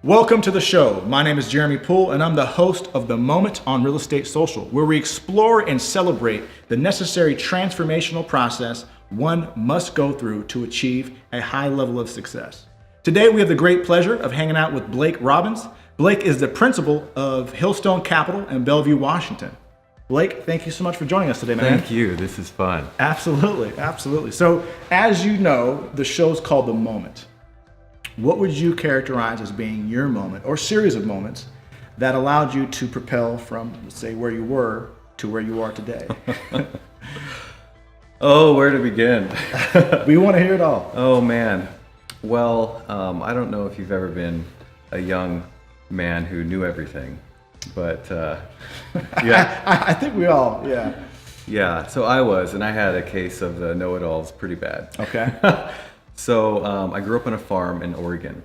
Welcome to the show. My name is Jeremy Poole, and I'm the host of The Moment on Real Estate Social, where we explore and celebrate the necessary transformational process one must go through to achieve a high level of success. Today, we have the great pleasure of hanging out with Blake Robbins. Blake is the principal of Hillstone Capital in Bellevue, Washington. Blake, thank you so much for joining us today, man. Thank you. This is fun. Absolutely, absolutely. So, as you know, the show's called The Moment. What would you characterize as being your moment or series of moments that allowed you to propel from, let's say, where you were to where you are today? Oh, where to begin? We want to hear it all. Oh, man. Well, I don't know if you've ever been a young man who knew everything, but yeah. I think we all, yeah. Yeah, so I was, and I had a case of the know-it-alls pretty bad. Okay. So I grew up on a farm in Oregon,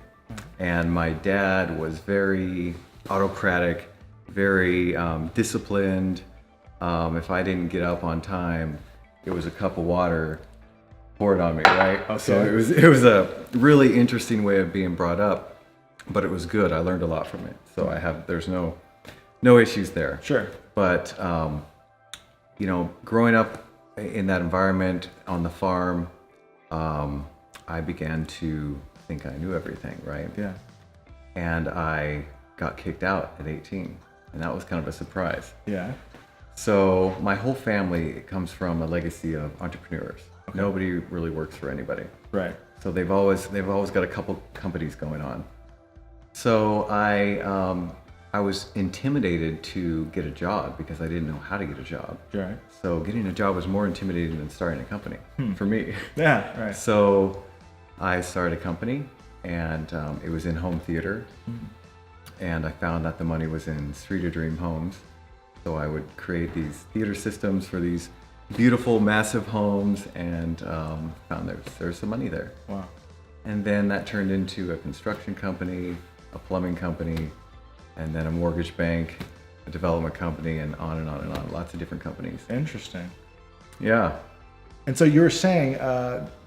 and my dad was very autocratic, very disciplined. If I didn't get up on time, it was a cup of water poured on me, right? Okay. So it was a really interesting way of being brought up, but it was good. I learned a lot from it. So there's no issues there. Sure. But growing up in that environment on the farm, I began to think I knew everything, right? Yeah. And I got kicked out at 18, and that was kind of a surprise. Yeah. So my whole family comes from a legacy of entrepreneurs. Okay. Nobody really works for anybody. Right. So they've always got a couple companies going on. So I was intimidated to get a job because I didn't know how to get a job. Right. So getting a job was more intimidating than starting a company for me. Yeah, right. So I started a company, and it was in home theater. And I found that the money was in Street of Dream homes. So I would create these theater systems for these beautiful, massive homes, and found there's some money there. Wow. And then that turned into a construction company, a plumbing company, and then a mortgage bank, a development company, and on and on and on. Lots of different companies. Interesting. Yeah. And so you were saying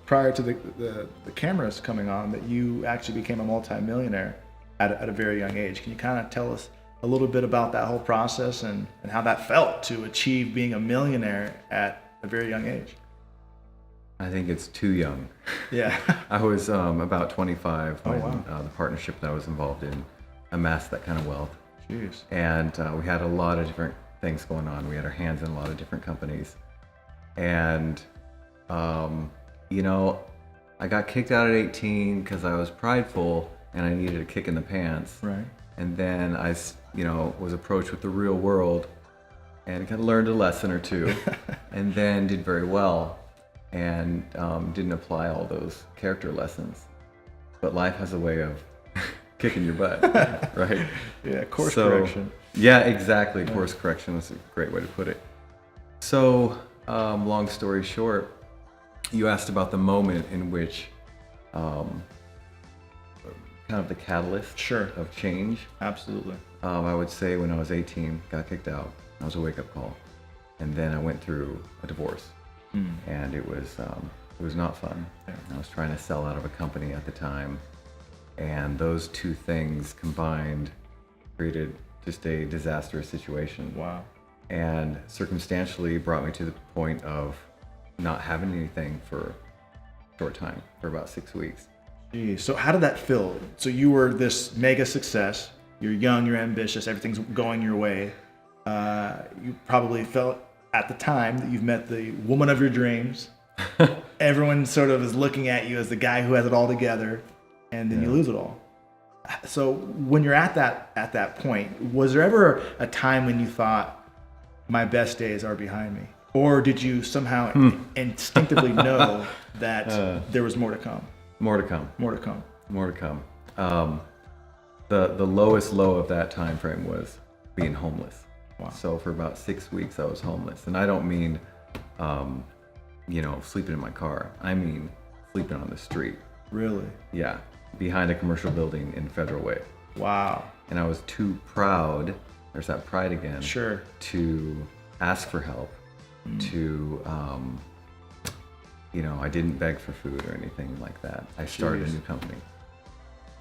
prior to the cameras coming on that you actually became a multimillionaire at a very young age. Can you kind of tell us a little bit about that whole process and how that felt to achieve being a millionaire at a very young age? I think it's too young. Yeah. I was about 25 when wow. the partnership that I was involved in amassed that kind of wealth. Jeez. And we had a lot of different things going on. We had our hands in a lot of different companies. And, I got kicked out at 18 because I was prideful and I needed a kick in the pants. Right. And then I, was approached with the real world and kind of learned a lesson or two and then did very well and didn't apply all those character lessons. But life has a way of kicking your butt, right? Yeah, course correction. Yeah, exactly. Yeah. Course correction is a great way to put it. So, long story short, you asked about the moment in which kind of the catalyst of change. Absolutely. I would say when I was 18, got kicked out. That was a wake-up call. And then I went through a divorce. And it was not fun. Yeah. I was trying to sell out of a company at the time. And those two things combined created just a disastrous situation. Wow. And circumstantially brought me to the point of not having anything for a short time, for about 6 weeks. Geez. So how did that feel? So you were this mega success. You're young, you're ambitious, everything's going your way. You probably felt at the time that you've met the woman of your dreams. Everyone sort of is looking at you as the guy who has it all together. And then you lose it all. So when you're at that point, was there ever a time when you thought, my best days are behind me? Or did you somehow instinctively know that there was more to come? More to come. More to come. More to come. The lowest low of that time frame was being homeless. Wow. So for about 6 weeks I was homeless. And I don't mean, sleeping in my car. I mean sleeping on the street. Really? Yeah. Behind a commercial building in Federal Way. Wow. And I was too proud, there's that pride again, sure, to ask for help, to, I didn't beg for food or anything like that. I started a new company.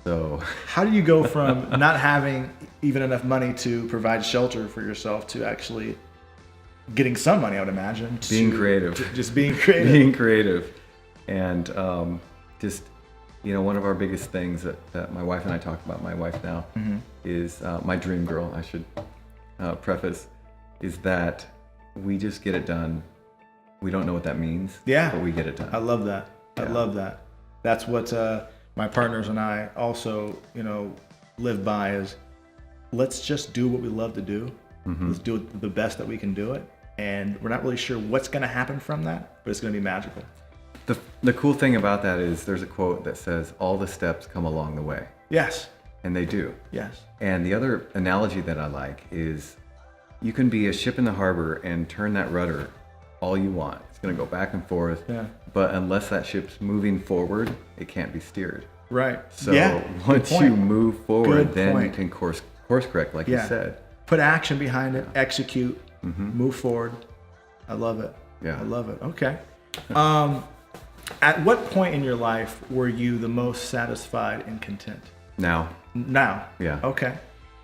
So how do you go from not having even enough money to provide shelter for yourself to actually getting some money, I would imagine? Being creative. Just being creative. Being creative. And just, one of our biggest things that my wife and I talk about, my wife now, is my dream girl, I should preface, is that we just get it done. We don't know what that means, but we get it done. I love that. I love that. That's what my partners and I also, live by is let's just do what we love to do. Let's do it the best that we can do it. And we're not really sure what's going to happen from that, but it's going to be magical. The cool thing about that is there's a quote that says, all the steps come along the way. Yes. And they do. Yes. And the other analogy that I like is you can be a ship in the harbor and turn that rudder all you want. It's going to go back and forth. Yeah. But unless that ship's moving forward, it can't be steered. Right. So once you move forward, then you can course correct, like you said. Put action behind it, execute, move forward. I love it. Yeah. I love it. Okay. At what point in your life were you the most satisfied and content? Now. Yeah. Okay.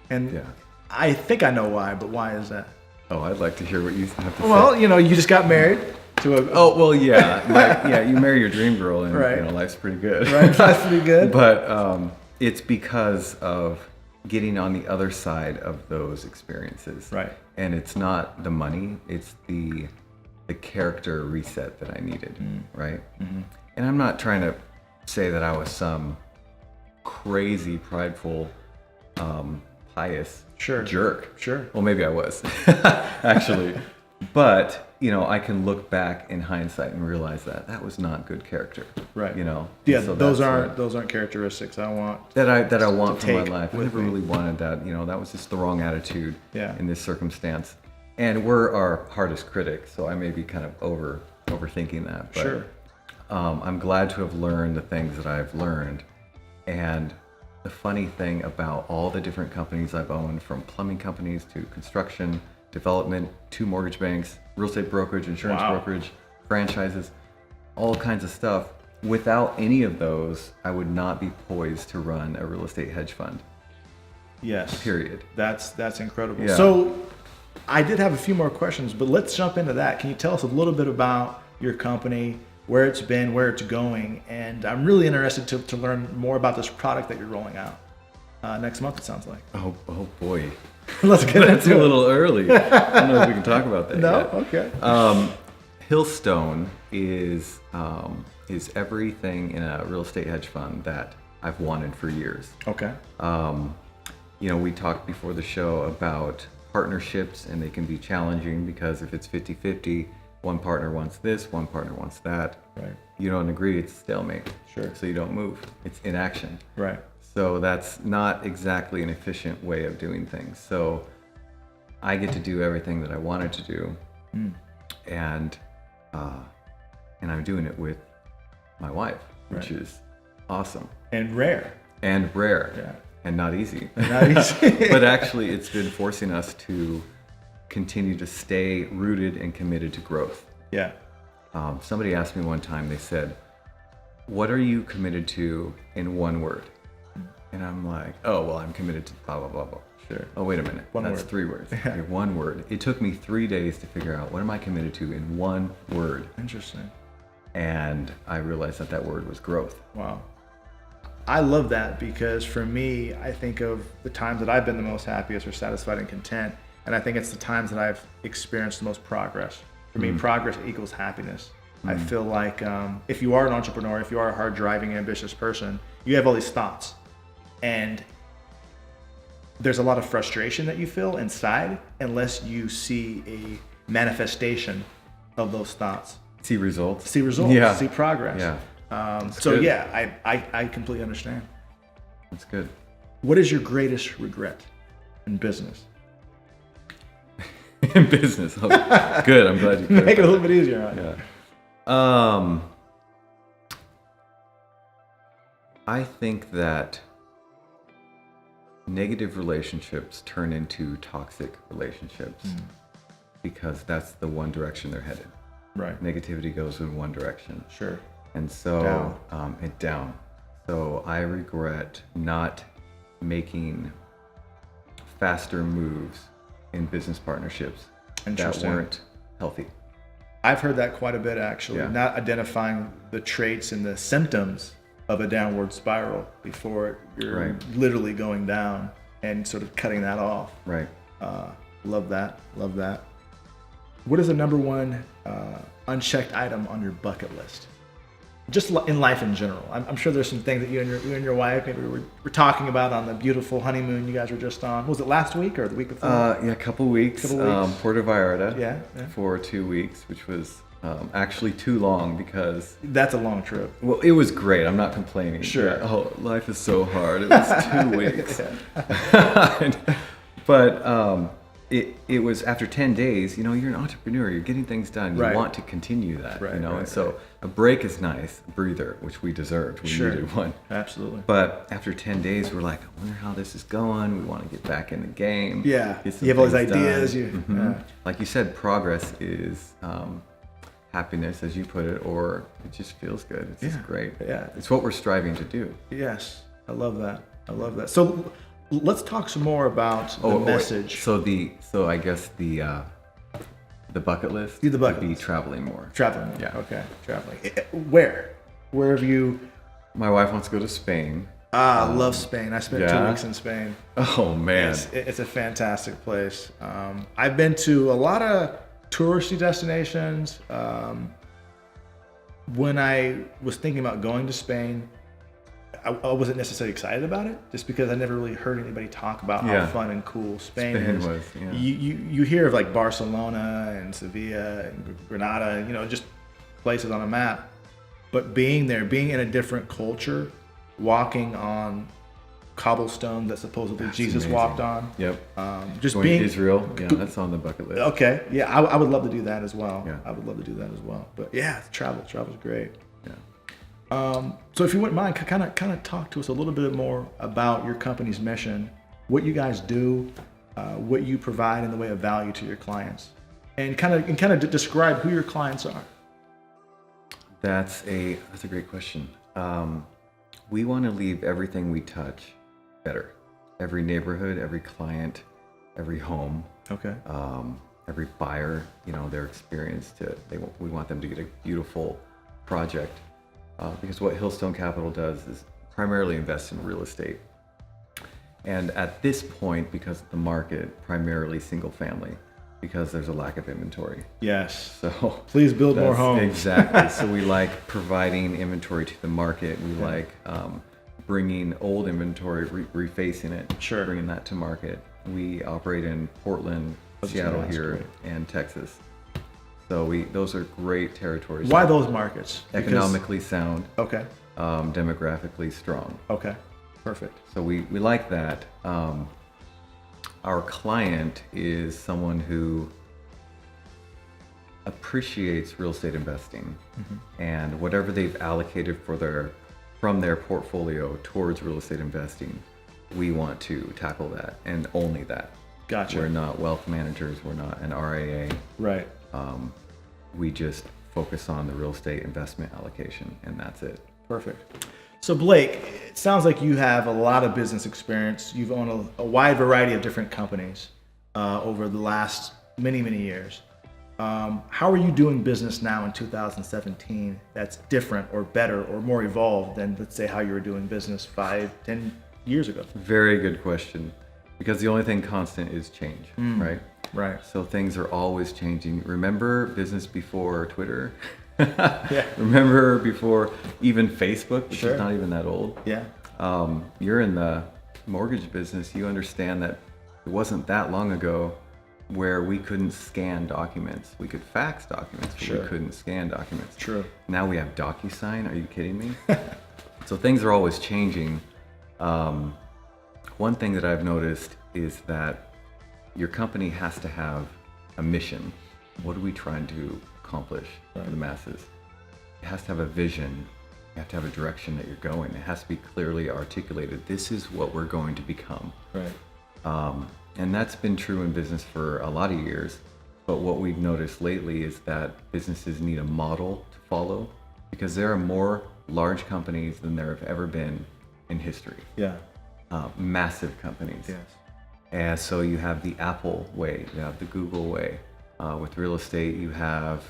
And I think I know why, but why is that? Oh, I'd like to hear what you have to say. Well, you just got married to a... Oh, well, yeah. You marry your dream girl and life's pretty good. Right, life's pretty good. But it's because of getting on the other side of those experiences. Right. And it's not the money, it's the character reset that I needed, right? And I'm not trying to say that I was some crazy, prideful, pious jerk. Sure. Well, maybe I was, actually. But, I can look back in hindsight and realize that was not good character. Right. Yeah, so those aren't characteristics I want. That I want for my life. I never really wanted that. That was just the wrong attitude in this circumstance. And we're our hardest critic, so I may be kind of overthinking that. But, sure. I'm glad to have learned the things that I've learned. And the funny thing about all the different companies I've owned, from plumbing companies to construction, development, to mortgage banks, real estate brokerage, insurance brokerage, franchises, all kinds of stuff. Without any of those, I would not be poised to run a real estate hedge fund. Yes. Period. That's incredible. Yeah. So I did have a few more questions, but let's jump into that. Can you tell us a little bit about your company, where it's been, where it's going? And I'm really interested to learn more about this product that you're rolling out next month, it sounds like. Oh boy. Let's get That's into a little early. I don't know if we can talk about that No? yet. Okay. Hillstone is everything in a real estate hedge fund that I've wanted for years. Okay. We talked before the show about partnerships, and they can be challenging because if it's 50-50, one partner wants this, one partner wants that. Right. You don't agree, it's stalemate. Sure. So you don't move. It's inaction. Right. So that's not exactly an efficient way of doing things. So I get to do everything that I wanted to do, and I'm doing it with my wife, which is awesome And rare. Yeah. And not easy. Not easy. But actually, it's been forcing us to continue to stay rooted and committed to growth. Yeah. Somebody asked me one time, they said, "What are you committed to in one word?" And I'm like, "Oh, well, I'm committed to blah, blah, blah, blah." Sure. Oh, wait a minute. That's word. 3 words. Yeah. Okay, 1 word. It took me 3 days to figure out what am I committed to in 1 word. Interesting. And I realized that word was growth. Wow. I love that because for me, I think of the times that I've been the most happiest or satisfied and content. And I think it's the times that I've experienced the most progress. For me, progress equals happiness. I feel like if you are an entrepreneur, if you are a hard driving, ambitious person, you have all these thoughts. And there's a lot of frustration that you feel inside unless you see a manifestation of those thoughts. See results. See results. Yeah. See progress. Yeah. So good. yeah, I completely understand. That's good. What is your greatest regret in business? In business. Oh, good. I'm glad you could. Make it a little bit easier on you. Yeah. I think that negative relationships turn into toxic relationships because that's the one direction they're headed. Right. Negativity goes in one direction. Sure. And so down. So I regret not making faster moves in business partnerships that Interesting. weren't healthy. I've heard that quite a bit, actually. Yeah. Not identifying the traits and the symptoms of a downward spiral before you're Right. literally going down, and sort of cutting that off. Right. Love that. Love that. What is the number one unchecked item on your bucket list? Just in life in general. I'm sure there's some things that you and your wife maybe were talking about on the beautiful honeymoon you guys were just on. Was it last week or the week before? Yeah, a couple weeks. Puerto Vallarta. Yeah. For 2 weeks, which was actually too long because. That's a long trip. Well, it was great. I'm not complaining. Sure. Yeah, oh, life is so hard. It was 2 weeks. But it was after 10 days. You're an entrepreneur. You're getting things done. You Right. want to continue that. Right, And right, so a break is nice, a breather, which we deserved. We Sure. needed one. Absolutely. But after 10 days, we're like, I wonder how this is going. We want to get back in the game. Yeah. Get some You have all these things ideas. done. Yeah. Like you said, progress is happiness, as you put it, or it just feels good. It's just great. Yeah. It's what we're striving to do. Yes. I love that. I love that. So let's talk some more about the wait. message. So I guess the bucket list The bucket would be list. traveling more. Traveling. Yeah. Okay. Traveling. Where? Where have you? My wife wants to go to Spain. I love Spain. I spent 2 yeah? weeks in Spain. Oh man. It's a fantastic place. I've been to a lot of touristy destinations. When I was thinking about going to Spain, I wasn't necessarily excited about it, just because I never really heard anybody talk about how Yeah. fun and cool Spain Spain is. was, yeah. You hear of like Barcelona and Sevilla and Granada, just places on a map. But being there, being in a different culture, walking on cobblestone that supposedly That's Jesus amazing. walked on. Yep. Just Going being to Israel. Yeah, that's on the bucket list. okay. Yeah, I would love to do that as well. Yeah. I would love to do that as well. But yeah, travel's great. Yeah. So if you wouldn't mind, kind of talk to us a little bit more about your company's mission, what you guys do, what you provide in the way of value to your clients, and kind of describe who your clients are. That's a great question. We want to leave everything we touch better. Every neighborhood, every client, every home, Okay. every buyer, their experience we want them to get a beautiful project. Because what Hillstone Capital does is primarily invest in real estate. And at this point, because of the market, primarily single family, because there's a lack of inventory. Yes. So Please build more that's homes. Exactly. So we like providing inventory to the market. We like bringing old inventory, refacing it, Sure. bringing that to market. We operate in Portland, Seattle that's here, great. and Texas. So those are great territories. Why those markets? Because- Economically sound, Okay. demographically strong. Okay. Perfect. So we like that. Our client is someone who appreciates real estate investing, and whatever they've allocated from their portfolio towards real estate investing, we want to tackle that, and only that. Gotcha. We're not wealth managers. We're not an RIA. Right. We just focus on the real estate investment allocation, and that's it. Perfect. So Blake, it sounds like you have a lot of business experience. You've owned a wide variety of different companies over the last many years. How are you doing business now in 2017 that's different or better or more evolved than, let's say, how you were doing business 5-10 years ago? Very good question, because the only thing constant is change, right? Right. So things are always changing. Remember business before Twitter? Yeah. Remember before even Facebook, which Sure. is not even that old? Yeah. You're in the mortgage business. You understand that it wasn't that long ago where we couldn't scan documents. We could fax documents, but Sure. we couldn't scan documents. True. Now we have DocuSign. Are you kidding me? So things are always changing. One thing that I've noticed is that your company has to have a mission. What are we trying to accomplish for the masses? It has to have a vision. You have to have a direction that you're going. It has to be clearly articulated. This is what we're going to become. Right. And that's been true in business for a lot of years. But what we've noticed lately is that businesses need a model to follow, because there are more large companies than there have ever been in history. Yeah. Massive companies. Yes. And so you have the Apple way, you have the Google way. With real estate, you have,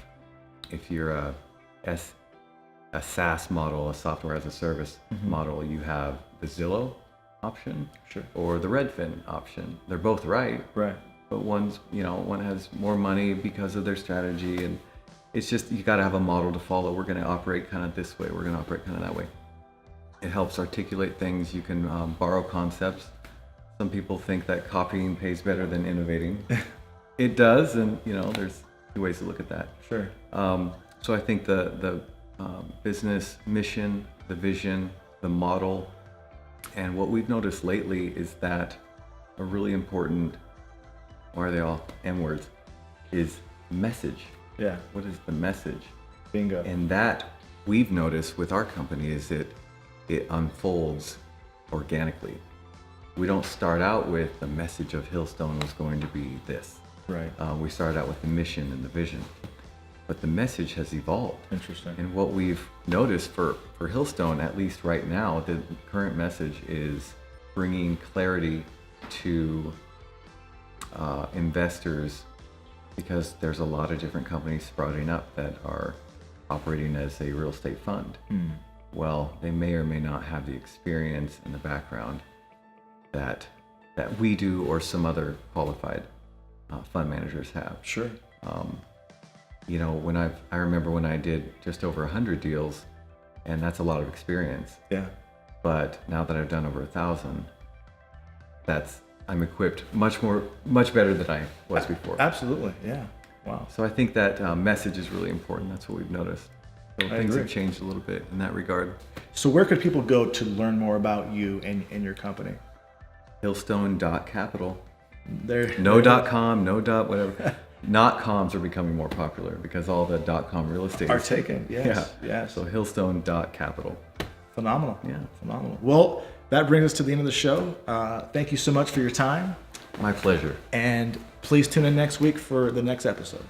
if you're a SaaS model, a software as a service model, you have the Zillow option, Sure. or the Redfin option. They're both right, Right. but one's, one has more money because of their strategy, and it's just, you got to have a model to follow. We're going to operate kind of this way. We're going to operate kind of that way. It helps articulate things. You can borrow concepts. Some people think that copying pays better than innovating. It does, and there's two ways to look at that. Sure. So I think the business mission, the vision, the model, and what we've noticed lately is that a really important, why are they all M words, is message. Yeah. What is the message? Bingo. And that we've noticed with our company is it unfolds organically. We don't start out with the message of Hillstone was going to be this. Right. We started out with the mission and the vision, but the message has evolved. Interesting. And what we've noticed for Hillstone, at least right now, the current message is bringing clarity to investors, because there's a lot of different companies sprouting up that are operating as a real estate fund. Well, they may or may not have the experience and the background that we do, or some other qualified fund managers have. Sure. I remember when I did just over 100 deals, and that's a lot of experience. Yeah. But now that I've done over 1,000, I'm equipped much better than I was before. Absolutely. Yeah. Wow. So I think that message is really important. That's what we've noticed. So things agree. have changed a little bit in that regard. So where could people go to learn more about you and your company? Hillstone.capital. There. No .com, no whatever. .coms are becoming more popular because all the .com real estate Are is taken. Yes. Yeah. Yes. So Hillstone.capital. Phenomenal. Yeah. Phenomenal. Well, that brings us to the end of the show. Thank you so much for your time. My pleasure. And please tune in next week for the next episode.